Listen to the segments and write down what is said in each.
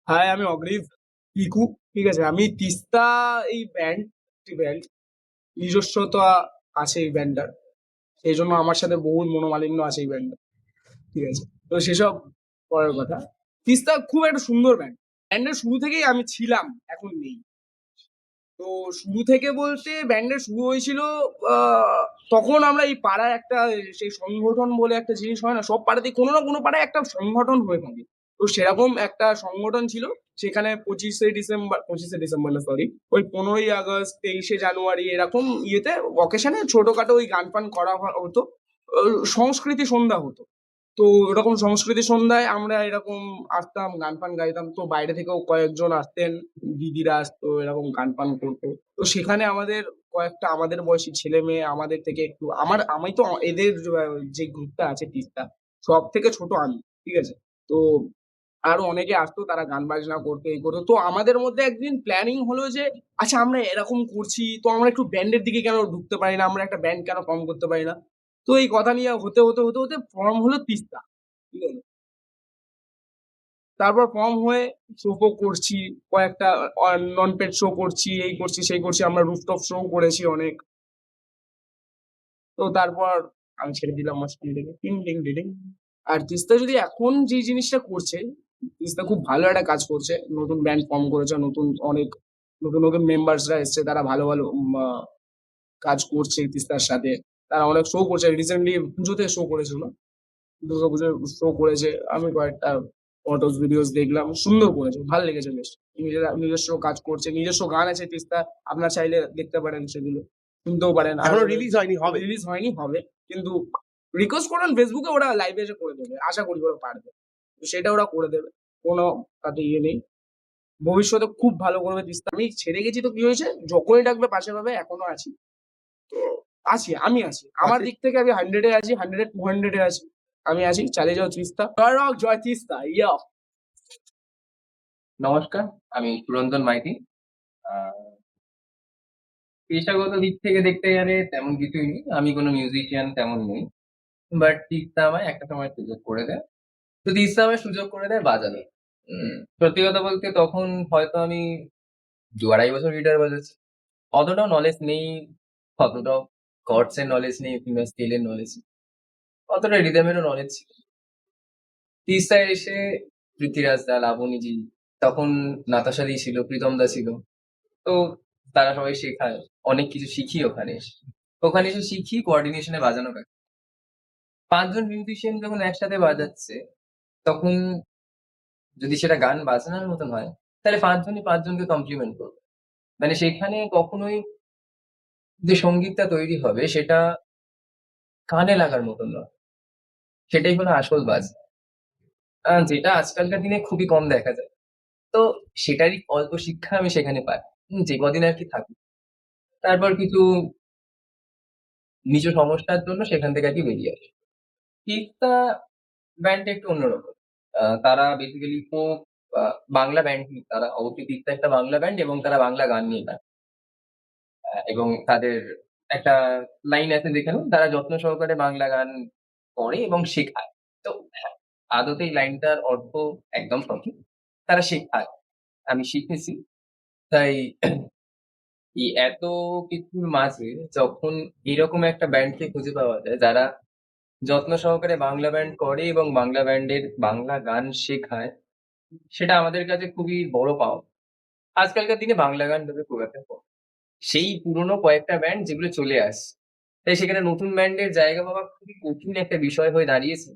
High, আমি অগ্রিভ পিকু। ঠিক আছে, আমি তিস্তা এই ব্যান্ড নিজস্বতা আছে এই ব্যান্ডটার। সেই জন্য আমার সাথে বহু মনোমালিন্য আছে এই ব্যান্ডটা। ঠিক আছে, তো সেসব পরের কথা। তিস্তা খুব একটা সুন্দর ব্যান্ড। ব্যান্ডের শুরু থেকেই আমি ছিলাম, এখন নেই। তো শুরু থেকে বলতে ব্যান্ডের শুরু হয়েছিল তখন আমরা এই পাড়ায় একটা সেই সংগঠন বলে একটা জিনিস হয় না, সব পাড়াতেই কোনো না কোনো পাড়ায় একটা সংগঠন হয়ে থাকে। তো সেরকম একটা সংগঠন ছিল। সেখানে 25শে ডিসেম্বর না, সরি, ওই 15ই আগস্ট, 23শে জানুয়ারি এরকম ইয়েতে অকেশনে ছোটখাটো ওই গান ফান করা হতো। সংস্কৃতি সন্ধ্যা হতো। তো এরকম সংস্কৃতি সন্ধ্যায় আমরা এরকম আসতাম, গান ফান গাইতাম। তো বাইরে থেকেও কয়েকজন আসতেন, দিদিরা আসতো, এরকম গান ফান করতো। তো সেখানে আমাদের কয়েকটা আমাদের বয়সী ছেলে মেয়ে, আমাদের থেকে একটু আমি তো এদের যে গ্রুপটা আছে তিস্তা, সব থেকে ছোট আমি। ঠিক আছে, তো আরো অনেকে আসতো, তারা গান বাজনা করতো, এই করতো। তো আমাদের মধ্যে একদিন প্ল্যানিং হলো যে আচ্ছা, আমরা এরকম করছি, তো আমরা একটু ব্যান্ডের দিকে কেন ঢুকতে পারি না, আমরা একটা ব্যান্ড কেন ফর্ম করতে পারি না। তো এই কথা নিয়ে হতে হতে হতে হতে ফর্ম হলো তিস্তা। ঠিক আছে, তারপর ফর্ম হয়ে শো ফো করছি, কয়েকটা নন পেড শো করছি, এই করছি সেই করছি, আমরা রুফটপ শো করেছি অনেক। তো তারপর আমি ছেড়ে দিলাম মাঝখান থেকে, টিং টিং টিং। আর তিস্তা যদি এখন যে জিনিসটা করছে, তিস্তা খুব ভালো একটা কাজ করছে। নতুন ব্যান্ড ফর্ম করেছে, অনেক নতুন নতুন মেম্বার্সরা এসছে, তারা ভালো ভালো কাজ করছে তিস্তার সাথে। তারা অনেক শো করছে, রিসেন্টলি পুজোতে শো করেছিল, দুর্গাপুজোয় শো করেছে। আমি কয়েকটা ফটোস ভিডিওস দেখলাম, সুন্দর করেছে, ভালো লেগেছে বেশ। নিজস্ব কাজ করছে, নিজস্ব গান আছে তিস্তা, আপনার চাইলে দেখতে পারেন সেগুলো, শুনতেও পারেন। আর এখনো রিলিজ হয়নি, হবে। রিলিজ হয়নি, হবে। কিন্তু রিকোয়েস্ট করেন ফেসবুকে, ওরা লাইভে এসে করে দেবে, আশা করি ওরা পারবে। তো সেটা ওরা করে দেবে, কোনো তাতে ইয়ে নেই। ভবিষ্যতে খুব ভালো করবে তিস্তা। আমি ছেড়ে গেছি তো কি হয়েছে, যখনই ডাকবে পাশে পাবে, এখনো আছি। তো আমি আছি, আমার দিক থেকে আমি 100-এ আছি, 100-200-এ আছি। আমি আছি, চালিয়ে যাও তিস্তা, জয় রক, জয় তিস্তা, ইয়া। নমস্কার, আমি সুরঞ্জন মাইতি। আহ, পেশাগত দিক থেকে দেখতে গেলে তেমন কিছুই নেই, আমি কোনো মিউজিশিয়ান তেমন নই। বাট তিস্তা আমায় একটা সময় সুযোগ করে দেয়। তো তিস্তা আমায় সুযোগ করে দেয় বাজানো। সত্যি কথা বলতে তখন হয়তো আমি 2-2.5 বছর গিটার বাজাচ্ছি। অতটাও নলেজ নেই, অতটাও কর্ডস এর নলেজ নেই, কিংবা স্কেলের নলেজ নেই, অতটা রিদমেরও নলেজ ছিল। তিস্তায় এসে পৃথ্বীরাজ দা, লাবণীজি, তখন নাতাশা দি ছিল, প্রীতম দা ছিল। তো তারা সবাই শেখায়, অনেক কিছু শিখি ওখানে এসে। ওখানে এসে শিখি কোঅর্ডিনেশনে বাজানো কাজ। 5 জন মিউজিশিয়ান যখন একসাথে বাজাচ্ছে, তখন যদি সেটা গান বাজনার মতন হয়, তাহলে 5 জনই 5 জনকে কমপ্লিমেন্ট করবে। মানে সেখানে কখনোই যে সঙ্গীতটা তৈরি হবে সেটা কানে লাগার মতন নয়, সেটাই হলো আসল বাজ। যেটা আজকালকার দিনে খুবই কম দেখা যায়। তো সেটারই অল্প শিক্ষা আমি সেখানে পাই, যে কদিন আর কি থাকি। তারপর কিছু নিজ সমস্যার জন্য সেখান থেকে আর কি বেরিয়ে আসি। তিস্তা ব্যান্ডটা একটু অন্যরকম। তারা বেসিক্যালি ফোক বাংলা ব্যান্ড। তারা অবশ্যই তিস্তা একটা বাংলা ব্যান্ড, এবং তারা বাংলা গান নিয়ে গায়। এবং তাদের একটা লাইন আছে যেখানে তারা যত্ন সহকারে বাংলা গান করে এবং শেখায়। তো হ্যাঁ, আদতে এই লাইনটার অর্থ একদম সঠিক। তারা শেখায়, আমি শিখেছি। তাই এই এত কিছুর মাঝে যখন এরকম একটা ব্যান্ডকে খুঁজে পাওয়া যায় যারা যত্ন সহকারে বাংলা ব্যান্ড করে এবং বাংলা ব্যান্ডের বাংলা গান শেখায়, সেটা আমাদের কাছে খুবই বড় পাওয়া। আজকালকার দিনে বাংলা গান তবে খুব একটা কম। সেই পুরনো কয়েকটা ব্যান্ড যেগুলো চলে আসছে, তাই সেখানে নতুন ব্যান্ডের জায়গা পাওয়া খুবই কঠিন একটা বিষয় হয়ে দাঁড়িয়েছে।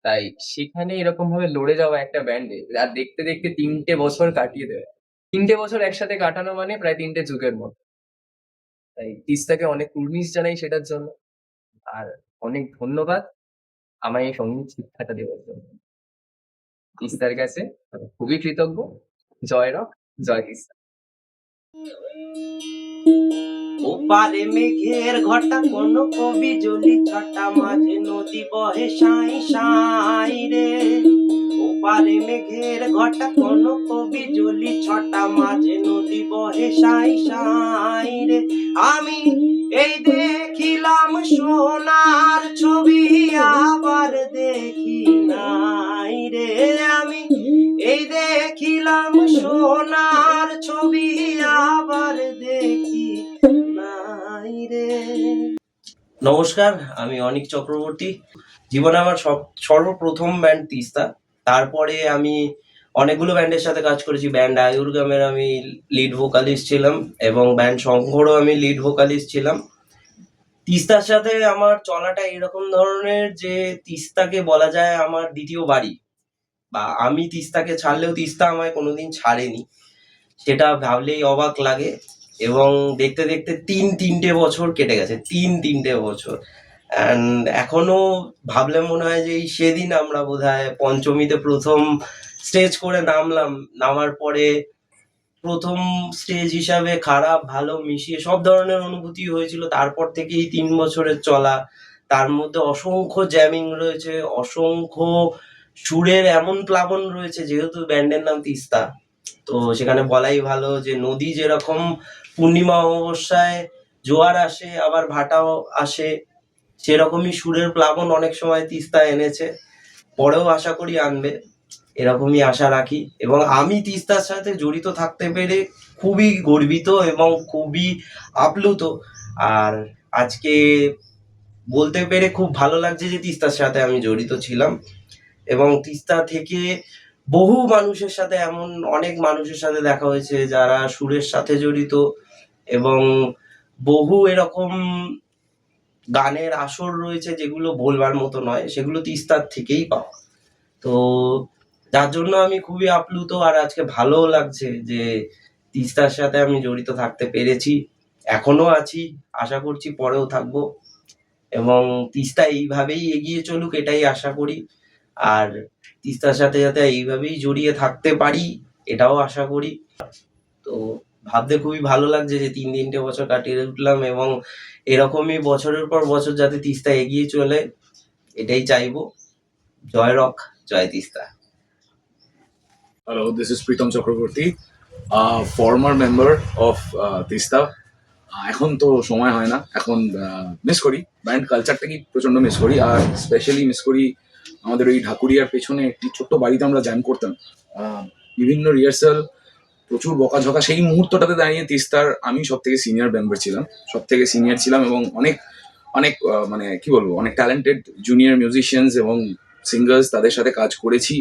তাই সেখানে এরকম ভাবে লড়ে যাওয়া একটা ব্যান্ডে আর দেখতে দেখতে 3টে বছর কাটিয়ে দেবে। 3টে বছর একসাথে কাটানো মানে প্রায় 3টে যুগের মতো। তাই তিস্তাকে অনেক কুর্নিশ জানাই সেটার জন্য। আর অনেক ধন্যবাদ আমায় এই সঙ্গীত শিক্ষাটা দেওয়ার জন্য। তিস্তার কাছে আমি খুবই কৃতজ্ঞ। জয় রক, জয় তিস্তা। ওপারে মেঘের ঘটা কোন কবি জলি ছটা, মাঝে নদী বহে সাই সাই রে। ওপারে মেঘের ঘটা কোন কবি জলি ছটা, মাঝে নদী বহে সাই সাই রে। আমি এই দেখিলাম সোনার ছবি, আবার দেখি নাই রে। আমি এই নমস্কার, আমি অনিক চক্রবর্তী। জীবনে আমার সর্বপ্রথম ব্যান্ড তিস্তা। তারপরে আমি অনেকগুলো ব্যান্ডের সাথে কাজ করেছি। ব্যান্ড আয়ুর্গামের আমি লিড ভোকালিস্ট ছিলাম এবং ব্যান্ড শঙ্করও আমি লিড ভোকালিস্ট ছিলাম। তিস্তার সাথে আমার চলাটা এরকম ধরনের যে তিস্তাকে বলা যায় আমার দ্বিতীয় বাড়ি, বা আমি তিস্তাকে ছাড়লেও তিস্তা আমায় কোনোদিন ছাড়েনি। সেটা ভাবলেই অবাক লাগে। এবং দেখতে দেখতে তিনটে বছর কেটে গেছে, তিনটে বছর। অ্যান্ড এখনো ভাবলে মনে হয় যে এই সেদিন আমরা বোধহয় পঞ্চমীতে প্রথম স্টেজ করে নামলাম। নামার পরে প্রথম স্টেজ হিসাবে খারাপ ভালো মিশিয়ে সব ধরনের অনুভূতি হয়েছিল। তারপর থেকে এই 3 বছরের চলা, তার মধ্যে অসংখ্য জ্যামিং রয়েছে, অসংখ্য সুরের এমন প্লাবন রয়েছে। যেহেতু ব্যান্ডের নাম তিস্তা, তো সেখানে বলাই ভালো যে নদী যেরকম পূর্ণিমা অমাবস্যায় জোয়ার আসে আবার ভাটাও আসে, সেরকমই সুরের প্লাবন অনেক সময় তিস্তা এনেছে, পরেও আশা করি আনবে, এরকমই আশা রাখি। এবং আমি তিস্তার সাথে জড়িত থাকতে পেরে খুবই গর্বিত এবং খুবই আপ্লুত। আর আজকে বলতে পেরে খুব ভালো লাগছে যে তিস্তার সাথে আমি জড়িত ছিলাম। এবং তিস্তা থেকে বহু মানুষের সাথে, এমন অনেক মানুষের সাথে দেখা হয়েছে যারা সুরের সাথে জড়িত, এবং বহু এরকম গানের আসর রয়েছে যেগুলো বলবার মতো নয়, সেগুলো তিস্তার থেকেই পাওয়া। তো যার জন্য আমি খুবই আপ্লুত। আর আজকে ভালোও লাগছে যে তিস্তার সাথে আমি জড়িত থাকতে পেরেছি, এখনো আছি, আশা করছি পরেও থাকবো। এবং তিস্তা এইভাবেই এগিয়ে চলুক, এটাই আশা করি। আর তিস্তার সাথে যাতে এইভাবেই জড়িয়ে থাকতে পারি, এটাও আশা করি। তো ভাবতে খুবই ভালো লাগছে যে তিনটে বছর কাটিয়ে উঠলাম, এবং এরকমই বছরের পর বছর যাতে তিস্তা এগিয়ে চলে, এটাই চাইবো। জয় রক, জয় Teesta. Hello, this is Pritam Chakraborty, former member of Tista. এখন তো সময় হয় না, এখন মিস করি ব্যান্ড কালচারটাকে, প্রচন্ড মিস করি। আর স্পেশালি মিস করি আমাদের ওই ঢাকুরিয়ার পেছনে একটি ছোট্ট বাড়িতে আমরা জ্যাম করতাম। বিভিন্ন রিহার্সাল, প্রচুর বকাঝকা। সেই মুহূর্তটাতে দাঁড়িয়ে তিস্তার আমি সব থেকে সিনিয়র মেম্বার ছিলাম, এবং অনেক অনেক মানে কি বলবো, অনেক ট্যালেন্টেড জুনিয়র মিউজিশিয়ানস এবং সিঙ্গার্স তাদের সাথে কাজ করেছি।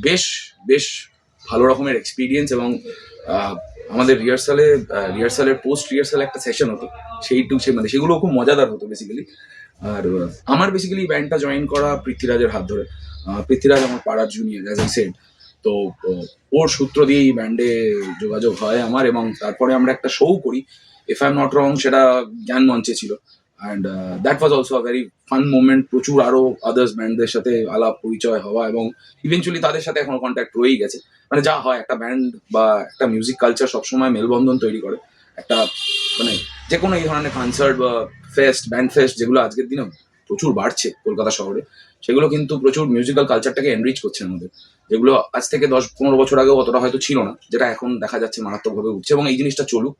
বেশ বেশ ভালো রকমের এক্সপিরিয়েন্স। এবং আমাদের রিহার্সালের পোস্ট রিহার্সাল একটা সেশন হতো, মানে সেগুলো খুব মজাদার হতো বেসিক্যালি। আর আমার বেসিক্যালি ব্যান্ডটা জয়েন করা পৃথ্বীরাজের হাত ধরে। পৃথ্বীরাজ আমার পাড়ার জুনিয়র, অ্যাজ আই সেড। তো ওর সূত্র দিয়েই ব্যান্ডে যোগাযোগ হয় আমার, এবং তারপরে আমরা একটা শো করি, if I am not wrong, সেটা জ্ঞান মঞ্চে ছিল। And that was also a very fun moment. প্রচুর আরো আদার্স ব্যান্ডদের সাথে আলাপ পরিচয় হওয়া, এবং ইভেনচুয়ালি তাদের সাথে এখনো কন্ট্যাক্ট রয়েই গেছে। মানে যা হয়, একটা ব্যান্ড বা একটা মিউজিক কালচার সবসময় মেলবন্ধন তৈরি করে। একটা মানে যে কোনো এই ধরনের কনসার্ট বা ব্যান্ড ফেস্ট, যেগুলো আজকের দিনে প্রচুর বাড়ছে কলকাতা শহরে, সেগুলো কিন্তু প্রচুর মিউজিক্যাল কালচারটাকে এনরিচ করছে আমাদের, যেগুলো আজ থেকে 10-15 বছর আগেও অতটা হয়তো ছিল না, যেটা এখন দেখা যাচ্ছে মারাত্মকভাবে উঠছে। এবং এই জিনিসটা চলুক।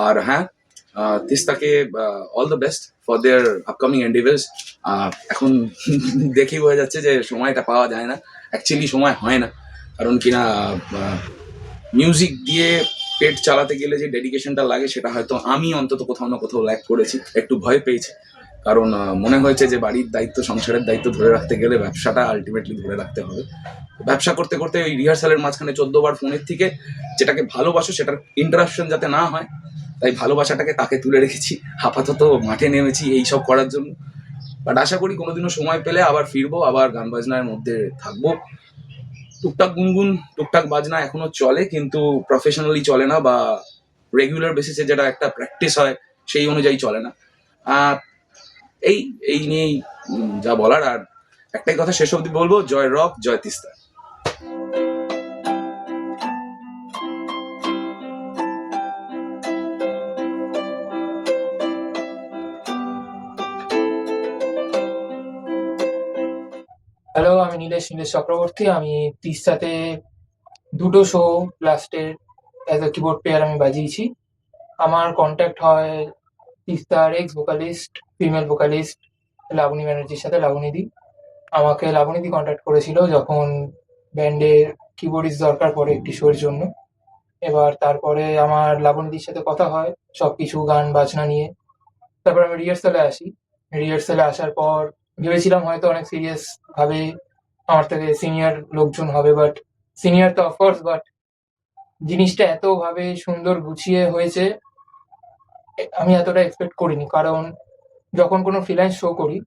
আর হ্যাঁ, তিস্তাকে all the best for their upcoming endeavours. এখন দেখেই বোঝা যাচ্ছে যে সময়টা পাওয়া যায় না, অ্যাকচুয়ালি সময় হয় না। কারণ কিনা মিউজিক দিয়ে পেট চালাতে গেলে যে ডেডিকেশনটা লাগে, সেটা হয়তো আমি অন্তত কোথাও না কোথাও ল্যাক করেছি, একটু ভয় পেয়েছি। কারণ মনে হয়েছে যে বাড়ির দায়িত্ব, সংসারের দায়িত্ব ধরে রাখতে গেলে ব্যবসাটা আলটিমেটলি ধরে রাখতে হবে। ব্যবসা করতে করতে ওই রিহার্সালের মাঝখানে 14 বার ফোনের থেকে যেটাকে ভালোবাসো সেটার ইন্টারাপশন যাতে না হয়, তাই ভালোবাসাটাকে তাকে তুলে রেখেছি। আপাতত মাঠে নেমেছি এইসব করার জন্য। বাট আশা করি কোনোদিনও সময় পেলে আবার ফিরবো, আবার গান বাজনার মধ্যে থাকবো। টুকটাক গুনগুন, টুকটাক বাজনা এখনো চলে, কিন্তু প্রফেশনালি চলে না, বা রেগুলার বেসিসে যেটা একটা প্র্যাকটিস হয় সেই অনুযায়ী চলে না। আহ, এই এই নিয়েই যা বলার। আর একটাই কথা শেষ অবধি বলবো, জয় রক, জয় তিস্তা। হ্যালো, আমি নীলেশ চক্রবর্তী। আমি তিস্তাতে দুটো শো লাস্টের অ্যাজ এ কিবোর্ড প্লেয়ার আমি বাজিয়েছি। আমার কন্ট্যাক্ট হয় তিস্তার ex vocalist, female vocalist Labani ব্যানার্জির সাথে, লাবণীদি। আমাকে লাবণীদি কন্ট্যাক্ট করেছিল যখন ব্যান্ডের কিবোর্ডিস্ট দরকার পড়ে একটি শোয়ের জন্য। এবার তারপরে আমার লাবণীদির সাথে কথা হয় সব কিছু গান বাজনা নিয়ে। তারপর আমি রিহার্সালে আসি। রিহার্সালে আসার পর ভেবেছিলাম হয়তো অনেক সিরিয়াস ভাবে আমার থেকে সিনিয়র লোকজন হবে, বাট সিনিয়র তো অফকোর্স, বাট জিনিসটা এত ভাবে সুন্দর গুছিয়ে হয়েছে আমি এতটা এক্সপেক্ট করিনি। কারণ যখন কোনো ফ্রিল্যান্স শো করি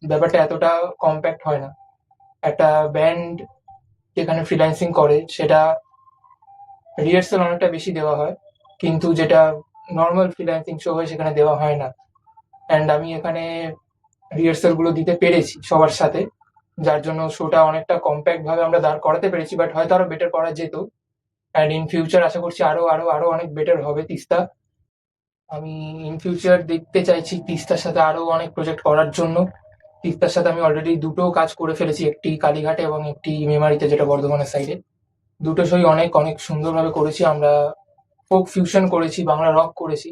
ব্যাপারটা এতটা কম্প্যাক্ট হয় না। একটা ব্যান্ড যেখানে ফ্রিল্যান্সিং করে সেটা রিহার্সাল অনেকটা বেশি দেওয়া হয়, কিন্তু যেটা নর্মাল ফ্রিল্যান্সিং শো হয় সেখানে দেওয়া হয় না। অ্যান্ড আমি এখানে রিহার্সাল গুলো দিতে পেরেছি সবার সাথে, যার জন্য শোটা অনেকটা কম্প্যাক্ট ভাবে আমরা দাঁড় করাতে পেরেছি, বাট হয়তো আরো বেটার করা যেত। অ্যান্ড ইন ফিউচার আশা করছি আরো আরো আরো অনেক বেটার হবে তিস্তা। আমি ইন ফিউচার দেখতে চাইছি তিস্তার সাথে আরো অনেক প্রজেক্ট করার জন্য। তিস্তার সাথে আমি অলরেডি দুটো কাজ করে ফেলেছি, একটি কালীঘাটে এবং একটি মেমারিতে, যেটা বর্ধমানের সাইডে। দুটো শোই অনেক অনেক সুন্দরভাবে করেছি আমরা। ফোক ফিউশন করেছি, বাংলা রক করেছি,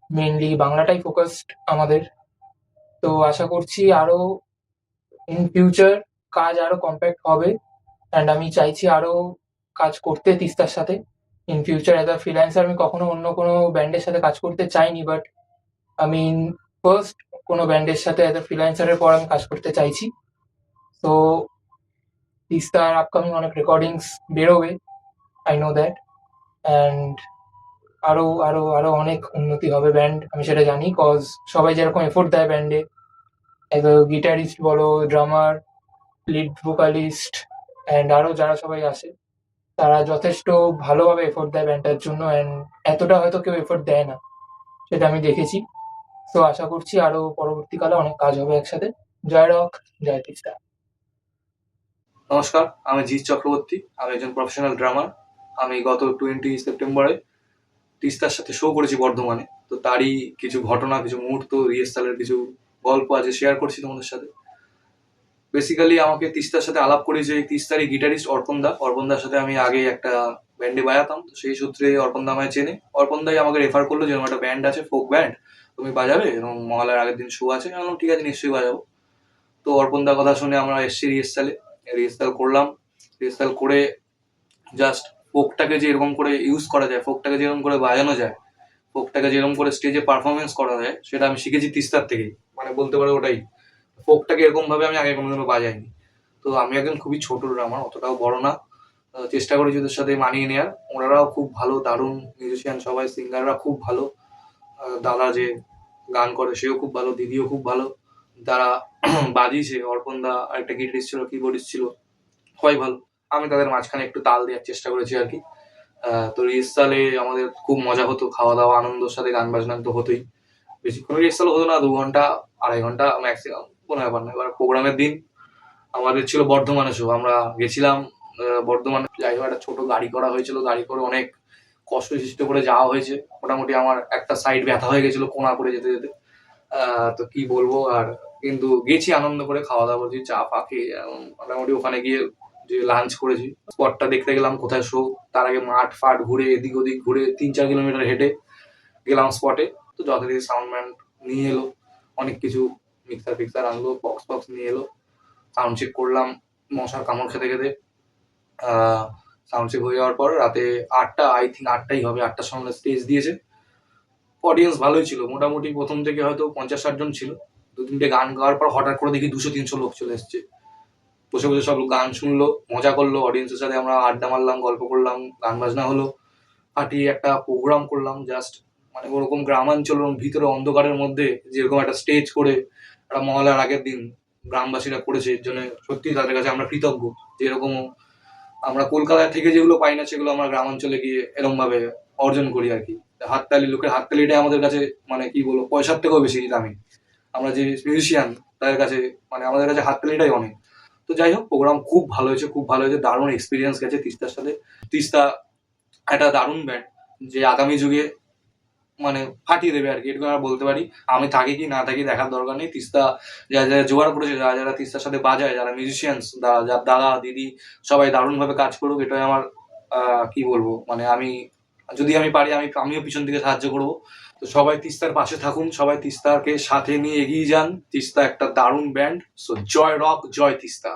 মেইনলি বাংলাটাই ফোকাসড আমাদের। তো আশা করছি আরো ইন ফিউচার কাজ আরো কম্প্যাক্ট হবে। অ্যান্ড আমি চাইছি আরো কাজ করতে তিস্তার সাথে in future. As a freelancer আমি কখনো অন্য কোনো ব্যান্ডের সাথে কাজ করতে চাইনি, বাট আমি ফার্স্ট কোনো ব্যান্ডের সাথে অ্যাজ আ ফ্রিল্যান্সারের পর আমি কাজ করতে চাইছি। তো তিস্তার আপকামিং অনেক রেকর্ডিংস বেরোবে, আই নো দ্যাট। অ্যান্ড আরো আরো আরো অনেক উন্নতি হবে ব্যান্ড, আমি সেটা জানি। কজ সবাই যেরকম এফোর্ট দেয় ব্যান্ডে, অ্যাজ আ গিটারিস্ট বলো, ড্রামার, লিড ভোকালিস্ট অ্যান্ড আরো যারা সবাই আসে, তারা যথেষ্ট ভালোভাবে এফোর্ট দেয় ব্যান্ডটার জন্য। অ্যান্ড এতটা হয়তো কেউ এফোর্ট দেয় না, সেটা আমি দেখেছি। তো আশা করছি আরো পরবর্তীকালে অনেক কাজ হবে একসাথে। জয় রক, জয় তিস্তা। নমস্কার, আমি জিৎ চক্রবর্তী। আমি একজন প্রফেশনাল ড্রামার। আমি গত 20 সেপ্টেম্বরে তিস্তার সাথে শো করেছি বর্ধমানে। তো তারই কিছু ঘটনা, কিছু মুহূর্ত, রিহার্সালের কিছু গল্প আজকে শেয়ার করছি তোমাদের সাথে। বেসিক্যালি আমাকে তিস্তার সাথে আলাপ করেছে তিস্তারই গিটারিস্ট অর্পণদার সাথে আমি আগে একটা ব্যান্ডে বাজাতাম। তো সেই সূত্রে অর্পণদা আমায় চেনে। অর্পণদাই আমাকে রেফার করলো যে এরকম একটা ব্যান্ড আছে, ফোক ব্যান্ড, তুমি বাজাবে, এবং মহালয়ার আগের দিন শো আছে। আমি বললাম ঠিক আছে, নিশ্চয়ই বাজাবো। তো অর্পণদার কথা শুনে আমরা এসছি রিহার্সাল করলাম। রিহার্সাল করে জাস্ট ফোকটাকে যে এরকম করে ইউজ করা যায়, ফোকটাকে যেরকম করে বাজানো যায়, ফোকটাকে যেরকম করে স্টেজে পারফরমেন্স করা যায়, সেটা আমি শিখেছি তিস্তার থেকেই। মানে বলতে পারো ওটাই, ফোকটাকে এরকম ভাবে আমি আগে কোনোদিনও বাজাইনি। তো আমি একজন খুবই ছোট ড্রামার, অতটাও বড় না। চেষ্টা করেছি ওদের সাথে মানিয়ে নেওয়ার। ওনারাও খুব ভালো, দারুণ মিউজিশিয়ান, সবাই সিঙ্গাররা খুব ভালো। দাদা যে গান করে সেও খুব ভালো, দিদিও খুব ভালো। যারা বাজিয়েছে, অর্পণদা আর একটা গিটারিস্ট ছিল, কিবোর্ডিস্ট ছিল, সবাই ভালো। আমি তাদের মাঝখানে একটু তাল দেওয়ার চেষ্টা করেছি আর কি। তো রিহার্সালে আমাদের খুব মজা হতো, খাওয়া দাওয়া আনন্দর সাথে গান বাজনা তো হতোই। বেশিক্ষণ রিহার্সাল হতো না, 2 ঘন্টা 2.5 ঘন্টা ম্যাক্সিমাম, কোনো ব্যাপার না। এবার প্রোগ্রামের দিন আমাদের ছিল বর্ধমানে শো। আমরা গেছিলাম বর্ধমানে। যাই হোক, একটা ছোট গাড়ি করা হয়েছিল, গাড়ি করে অনেক কষ্ট সৃষ্ট করে যাওয়া হয়েছে। মোটামুটি আমার একটা সাইড ব্যথা হয়ে গেছিল কোনা করে যেতে যেতে। তো কি বলবো আর, কিন্তু গেছি আনন্দ করে, খাওয়া দাওয়া করছি, চা ফা খেয়ে মোটামুটি ওখানে গিয়ে যে লাঞ্চ করেছি। স্পটটা দেখতে গেলাম কোথায় শো, তার আগে মাঠ ফাট ঘুরে, এদিক ওদিক ঘুরে 3-4 কিলোমিটার হেঁটে গেলাম স্পটে। তো যথারীতি সাউন্ডম্যান নিয়ে এলো, অনেক কিছু মিক্সার ফিক্সার আনলো, বক্স ফক্স নিয়ে এলো। সাউন্ড চেক করলাম মশার কামড় খেতে খেতে। সাউন্ড চেক হয়ে যাওয়ার পর রাতে 8টা, আই থিঙ্ক 8টাই হবে, 8টার সময় স্টেজ দিয়েছে। অডিয়েন্স ভালোই ছিল, মোটামুটি প্রথম থেকে হয়তো 50-60 জন ছিল। 2-3টে গান গাওয়ার পর হঠাৎ করে দেখি 200-300 লোক চলে এসছে। বসে বসে সব গান শুনলো, মজা করলো। অডিয়েন্সের সাথে আমরা আড্ডা মারলাম, গল্প করলাম, গান বাজনা হলো। ফাটিয়ে একটা প্রোগ্রাম করলাম জাস্ট। মানে ওরকম গ্রামাঞ্চল ভিতরে অন্ধকারের মধ্যে যেরকম একটা স্টেজ করে একটা মহলার আগের দিন গ্রামবাসীরা করেছে, এর জন্য সত্যি তাদের কাছে আমরা কৃতজ্ঞ। যেরকম আমরা কলকাতা থেকে যেগুলো পাই না, সেগুলো আমরা গ্রামাঞ্চলে গিয়ে এরকম ভাবে অর্জন করি আর কি। হাততালি, লোকের হাততালিটাই আমাদের কাছে মানে কি বলবো, পয়সার থেকেও বেশি দামি। আমরা যে মিউজিশিয়ান তাদের কাছে, মানে আমাদের কাছে হাততালিটাই অনেক। তো যাই হোক, প্রোগ্রাম খুব ভালো হয়েছে, খুব ভালো হয়েছে। দারুণ এক্সপিরিয়েন্স গেছে তিস্তার সাথে। তিস্তা একটা দারুণ ব্যান্ড, যে আগামী যুগে মানে ফাটিয়ে দেবে আর কি, এটুকু আমরা বলতে পারি। আমি থাকি কি না থাকি দেখার দরকার নেই। তিস্তা যারা যারা জোগাড় করেছে, যারা যারা তিস্তার সাথে বাজায়, যারা মিউজিশিয়ানস, দাদা দিদি, সবাই দারুণভাবে কাজ করুক, এটাই আমার কি বলবো, মানে আমি যদি আমি পারি আমিও পিছন থেকে সাহায্য করব। তো সবাই তিস্তার পাশে থাকুন, সবাই তিস্তাকে সাথে নিয়ে এগিয়ে যান। তিস্তা একটা দারুণ ব্যান্ড। সো জয় রক, জয় তিস্তা।